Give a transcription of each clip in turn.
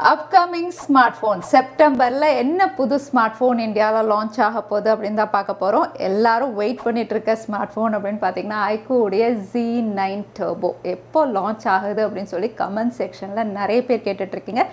upcoming smartphone செப்டம்பர்ல என்ன புது smart phone இந்தியாவில் லான்ச் ஆக போகுது அப்படின்னு தான் பார்க்க போகிறோம். எல்லாரும் வெயிட் பண்ணிட்டு இருக்க ஸ்மார்ட் ஃபோன் அப்படின்னு பார்த்தீங்கன்னா ஐக்கூடைய Z9 Turbo எப்போ லான்ச் ஆகுது அப்படின்னு சொல்லி கமெண்ட் செக்ஷனில் நிறைய பேர் கேட்டுட்ருக்கீங்க.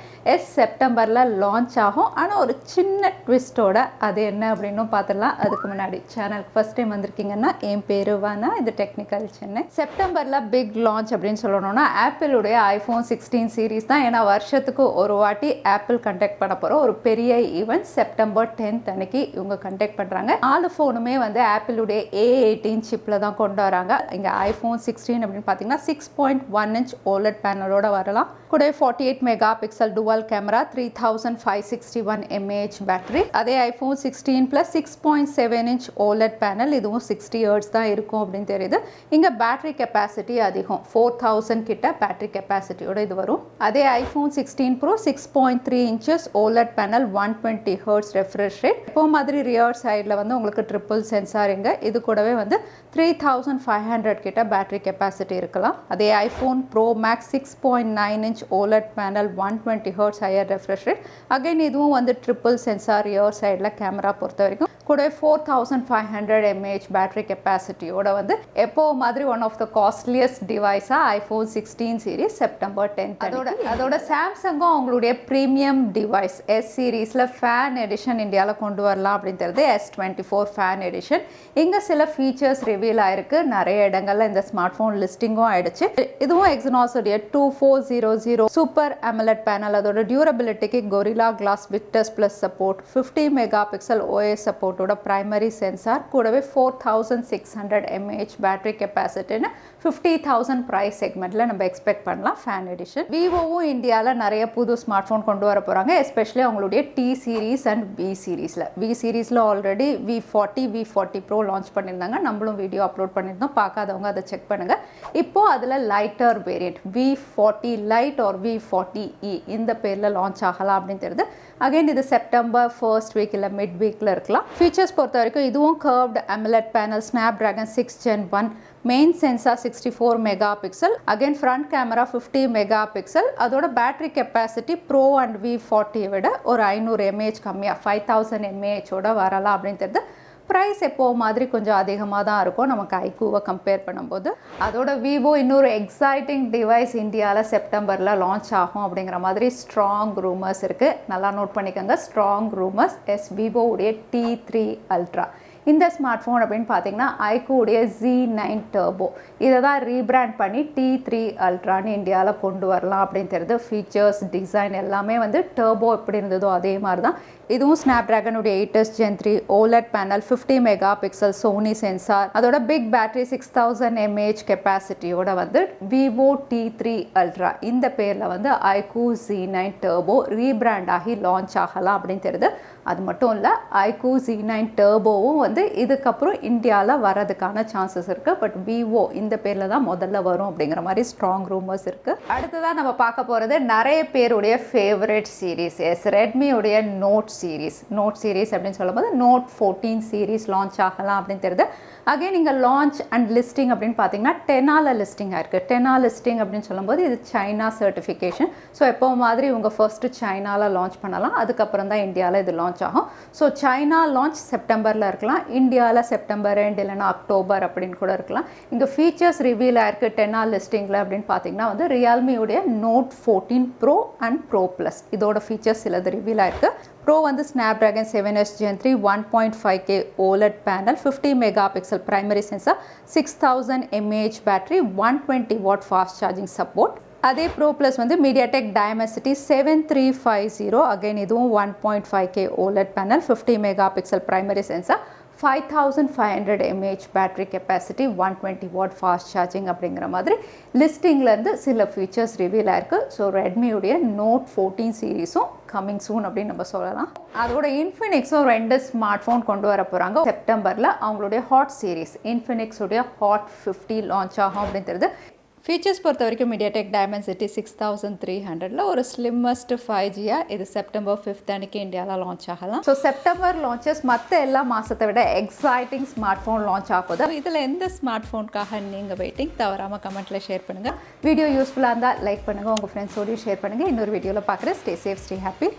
செப்டம்பரில் லான்ச் ஆகும், ஆனால் ஒரு சின்ன ட்விஸ்டோட. அது என்ன அப்படின்னும் பார்த்துடலாம். அதுக்கு முன்னாடி சேனலுக்கு ஃபர்ஸ்ட் டைம் வந்திருக்கீங்கன்னா என் பேரு வானா, இது டெக்னிக்கல் சென்னை. செப்டம்பரில் பிக் லான்ச் அப்படின்னு சொல்லணும்னா ஆப்பிளுடைய iPhone 16 சீரீஸ் தான். ஏன்னா வருஷத்துக்கு ஒரு வாட்டி ஆப்பிள் கண்டக்ட் பண்ண போகிற ஒரு பெரிய ஈவெண்ட் செப்டம்பர் 10th அன்னைக்கு இவங்க கண்டக்ட் பண்ணுறாங்க. 4 ஃபோனுமே வந்து ஆப்பிளுடைய A18 சிப்பில் தான் கொண்டு வராங்க. இங்கே iPhone 16 அப்படின்னு பார்த்தீங்கன்னா 6.1 inch OLED பேனலோட வரலாம். கூட 48 mega pixel twelve camera, 3561 mAh battery. அதே iPhone 16 + 6.7 inch OLED பேனல், இதுவும் 60 Hz தான் இருக்கும் அப்படின்னு தெரியுது. இங்கே பேட்டரி கெப்பாசிட்டி அதிகம், 4000 கிட்ட பேட்டரி கெப்பாசிட்டியோட இது வரும். அதே iPhone 16 Pro 6.3 inches OLED panel, 120 Hz refresh rate. இப்போ மாதிரி ரியர் சைடில் வந்து உங்களுக்கு ட்ரிபிள் சென்சாரிங்க. இது கூடவே வந்து 3500 கிட்ட பேட்டரி கெப்பாசிட்டி இருக்கலாம். அதே iPhone Pro Max 6.9 inch OLED panel, 120 Hz higher refresh rate. Again இதுவும் வந்து ட்ரிபிள் சென்சார் ரியர் சைடில் கேமரா பொறுத்த வரைக்கும். கூட 4500 mAh பேட்டரி கெப்பாசிட்டியோட வந்து எப்போ மாதிரி ஒன் ஆஃப் த காஸ்ட்லியஸ்ட் டிவைஸாக iPhone 16 சீரீஸ் செப்டம்பர் 10th. அதோட சாம்சங்கும் அவங்களுடைய ப்ரீமியம் டிவைஸ் S சீரீஸில் ஃபேன் எடிஷன் இந்தியாவில் கொண்டு வரலாம் அப்படின்றது S24 ஃபேன் எடிஷன். இங்கே சில ஃபீச்சர்ஸ் ரிவீல் ஆயிருக்கு. நிறைய இடங்கள்ல இந்த ஸ்மார்ட் ஃபோன் லிஸ்டிங்கும் ஆயிடுச்சு. இதுவும் எக்ஸினாஸுடைய 2400 சூப்பர் AMOLED பேனல். அதோட டியூரபிலிட்டிக்கு Gorilla Glass Victus plus support, 50 mega pixel OS support, primary sensor, கூடவே 4600 mAh பேட்டரி கெப்பாசிட்டின்னு 50,000 பிரைஸ் செக்மெண்ட்ல நம்ம எக்ஸ்பெக்ட் பண்ணலாம் ஃபேன் எடிஷன். விவோவும் இந்தியாவில் நிறைய புது ஸ்மார்ட் ஃபோன் கொண்டு வர போகிறாங்க. எஸ்பெஷலி அவங்களுடைய T சீரீஸ் அண்ட் V சீரீஸில். V சீரீஸில் ஆல்ரெடி V40 Pro லான்ச் பண்ணியிருந்தாங்க. நம்மளும் வீடியோ அப்லோட் பண்ணியிருந்தோம். பார்க்காதவங்க அதை செக் பண்ணுங்கள். இப்போது அதில் lighter variant V40 light R V40e இந்த பேரில் லான்ச் ஆகலாம் அப்படின்னு தெரியுது. அகைன் இது செப்டம்பர் ஃபர்ஸ்ட் வீக் இல்லை மிட் வீக்கில் இருக்கலாம். ஃபீச்சர்ஸ் பொறுத்த வரைக்கும் இதுவும் curved AMOLED panel, Snapdragon 6 Gen 1, main sensor 64 mega pixel, again front camera 50 mega pixel. அதோட battery capacity pro and V40 விட ஒரு 500 mAh கம்மியாக 5000 mAh வரலாம் அப்படின்னு தெரியுது. ப்ரைஸ் எப்போ மாதிரி கொஞ்சம் அதிகமாக தான் இருக்கும் நமக்கு ஐக்கூவை கம்பேர் பண்ணும்போது. அதோட விவோ இன்னொரு எக்ஸைட்டிங் டிவைஸ் இந்தியாவில் செப்டம்பரில் லான்ச் ஆகும் அப்படிங்கிற மாதிரி ஸ்ட்ராங் ரூமர்ஸ் இருக்குது. நல்லா நோட் பண்ணிக்கோங்க, ஸ்ட்ராங் ரூமர்ஸ். விவோவுடைய T3 Ultra இந்த ஸ்மார்ட் ஃபோன் அப்படின்னு பார்த்தீங்கன்னா ஐக்கூடைய Z9 Turbo இதை தான் ரீபிராண்ட் பண்ணி T3 Ultraன்னு இந்தியாவில் கொண்டு வரலாம் அப்படின்னு தெரியுது. ஃபீச்சர்ஸ், டிசைன் எல்லாமே வந்து டர்போ எப்படி இருந்ததோ அதே மாதிரி தான். இதுவும் ஸ்னாப்ட்ராகனுடைய 8s Gen 3 OLED panel, 50 mega pixel Sony sensor, அதோட பிக் பேட்டரி 6000 mAh கெப்பாசிட்டியோட வந்து விவோ T3 Ultra இந்த பேரில் வந்து ஐக்கூ Z9 Turbo ரீபிராண்ட் ஆகி லான்ச் ஆகலாம் அப்படின்னு தெரியுது. அது மட்டும் இல்லை, ஐக்கூ Z9 Turboவும் வந்து இதுக்கப்புறம் இந்தியாவில் வரதுக்கான சான்சஸ் இருக்குது. பட் விவோ இந்த பேரில் தான் முதல்ல வரும் அப்படிங்கிற மாதிரி ஸ்ட்ராங் ரூமர்ஸ் இருக்குது. அடுத்ததான் நம்ம பார்க்க போகிறது நிறைய பேருடைய ஃபேவரட் சீரீஸ், ரெட்மியுடைய நோட் சீரீஸ் அப்படின்னு சொல்லும்போது Note 14 சீரீஸ் லான்ச் ஆகலாம் அப்படின்னு தெரியுது. அகைன் நீங்கள் லான்ச் அண்ட் லிஸ்டிங் அப்படின்னு பார்த்தீங்கன்னா 10ஆல் லிஸ்டிங் ஆயிருக்கு. 10ஆ லிஸ்டிங் அப்படின்னு சொல்லும்போது இது சைனா சர்டிஃபிகேஷன். ஸோ எப்போ மாதிரி இவங்க ஃபர்ஸ்ட்டு சைனாவில் லான்ச் பண்ணலாம், அதுக்கப்புறம் தான் இந்தியாவில் இது லான்ச் ஆகும். ஸோ சைனா லான்ச் செப்டம்பரில் இருக்கலாம், இந்தியாவில் செப்டம்பர் 2 இல்லைனா அக்டோபர் அப்படின்னு கூட இருக்கலாம். இங்கே ஃபீச்சர்ஸ் ரிவீல் ஆயிருக்கு 10ஆ லிஸ்டிங்கில் அப்படின்னு பார்த்தீங்கன்னா வந்து ரியல்மியுடைய Note 14 Pro and Pro Plus இதோட ஃபீச்சர்ஸ் சிலது ரிவீல் ஆயிருக்கு. ப்ரோ வந்து Snapdragon 7s Gen 3 1.5K OLED panel, 50 mega pixel primary sensor, 6000 mAh battery, 120 watt fast charging support. அதே ப்ரோ ப்ளஸ் வந்து மீடியாடெக் Dimensity 7350, அகைன் இதுவும் 1.5K OLED panel, 50 mega pixel primary sensor, 5500 mAh battery capacity, 120 watt fast charging அப்படிங்கிற மாதிரி லிஸ்டிங்லேருந்து சில features reveal ஆயிருக்கு. So ரெட்மியுடைய Note 14 சீரீஸும் coming soon அப்படின்னு நம்ம சொல்லலாம். அதோட இன்ஃபினிக்ஸும் 2 ஸ்மார்ட் ஃபோன் கொண்டு வர போகிறாங்க செப்டம்பரில். அவங்களுடைய ஹாட் சீரீஸ் இன்ஃபினிக்ஸுடைய Hot 50 லான்ச் ஆகும் அப்படின்னு தெரியுது. ஃபீச்சர்ஸ் பொறுத்த வரைக்கும் MediaTek Dimensity 6300ல ஒரு ஸ்லிம்மஸ்ட் 5G இது செப்டம்பர் 5th அன்னைக்கு இந்தியாவில் லான்ச் ஆகலாம். ஸோ செப்டம்பர் லான்ச்சஸ் மற்ற எல்லா மாதத்தை விட எக்ஸைட்டிங் ஸ்மார்ட் ஃபோன் லான்ச் ஆகுது. இதில் எந்த ஸ்மார்ட் ஃபோனுக்காக நீங்கள் வெயிட்டிங் தவறாமல் கமெண்ட்டில் ஷேர் பண்ணுங்கள். வீடியோ யூஸ்ஃபுல்லாக இருந்தால் லைக் பண்ணுங்கள், உங்கள் ஃப்ரெண்ட்ஸோடையும் ஷேர் பண்ணுங்கள். இன்னொரு வீடியோவில் பார்க்குறேன். Stay safe, stay happy.